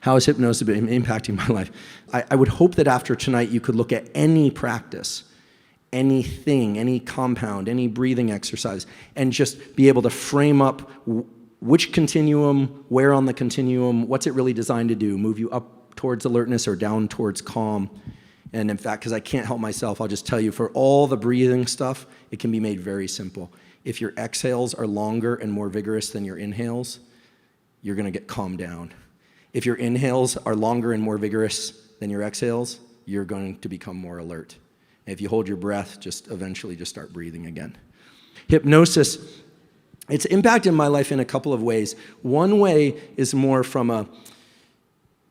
How has hypnosis been impacting my life? I would hope that after tonight you could look at any practice, anything, any compound, any breathing exercise, and just be able to frame up which continuum, where on the continuum, what's it really designed to do? Move you up towards alertness or down towards calm? And in fact, because I can't help myself, I'll just tell you, for all the breathing stuff, it can be made very simple. If your exhales are longer and more vigorous than your inhales, you're going to get calmed down. If your inhales are longer and more vigorous than your exhales, you're going to become more alert. And if you hold your breath, just eventually just start breathing again. Hypnosis, it's impacted my life in a couple of ways. One way is more from a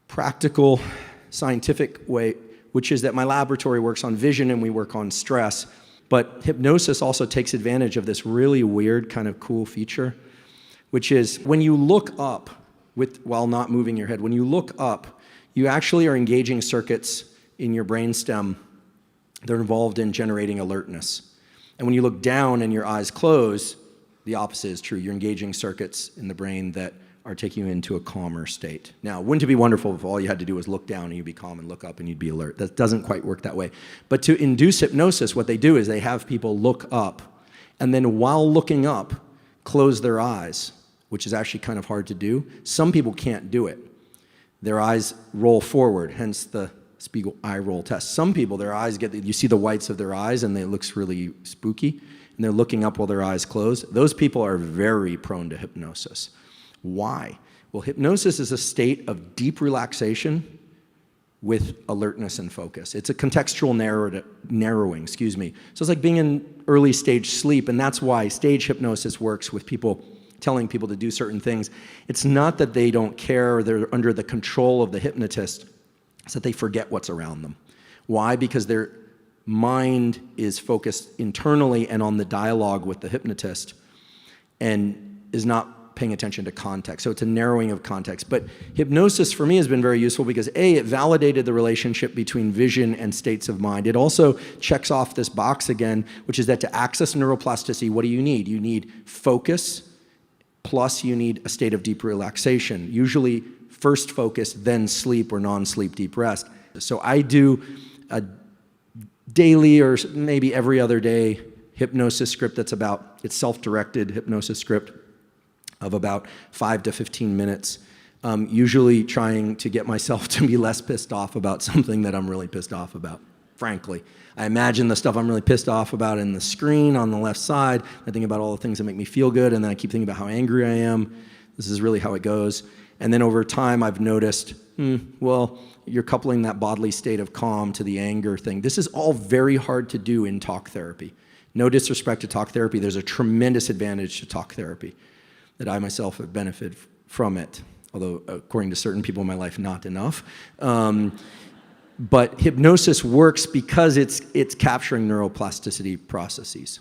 practical, scientific way, which is that my laboratory works on vision and we work on stress. But hypnosis also takes advantage of this really weird kind of cool feature, which is when you look up while not moving your head, when you look up, you actually are engaging circuits in your brainstem. They're involved in generating alertness. And when you look down and your eyes close, the opposite is true. You're engaging circuits in the brain that are taking you into a calmer state. Now, wouldn't it be wonderful if all you had to do was look down and you'd be calm, and look up and you'd be alert? That doesn't quite work that way. But to induce hypnosis, what they do is they have people look up, and then while looking up, close their eyes, which is actually kind of hard to do. Some people can't do it. Their eyes roll forward, hence the Spiegel eye roll test. Some people, their eyes you see the whites of their eyes and it looks really spooky, and they're looking up while their eyes close. Those people are very prone to hypnosis. Why? Well, hypnosis is a state of deep relaxation with alertness and focus. It's a contextual narrowing. So it's like being in early stage sleep, and that's why stage hypnosis works with people telling people to do certain things. It's not that they don't care or they're under the control of the hypnotist. It's that they forget what's around them. Why? Because their mind is focused internally and on the dialogue with the hypnotist and is not paying attention to context. So it's a narrowing of context. But hypnosis for me has been very useful because A, it validated the relationship between vision and states of mind. It also checks off this box again, which is that to access neuroplasticity, what do you need? You need focus, plus you need a state of deep relaxation. Usually first focus, then sleep or non-sleep deep rest. So I do a daily or maybe every other day hypnosis script it's self-directed hypnosis script of about 5 to 15 minutes, usually trying to get myself to be less pissed off about something that I'm really pissed off about, frankly. I imagine the stuff I'm really pissed off about in the screen on the left side. I think about all the things that make me feel good, and then I keep thinking about how angry I am. This is really how it goes. And then over time, I've noticed, well, you're coupling that bodily state of calm to the anger thing. This is all very hard to do in talk therapy. No disrespect to talk therapy. There's a tremendous advantage to talk therapy that I myself have benefited from it, although according to certain people in my life, not enough. But hypnosis works because it's capturing neuroplasticity processes.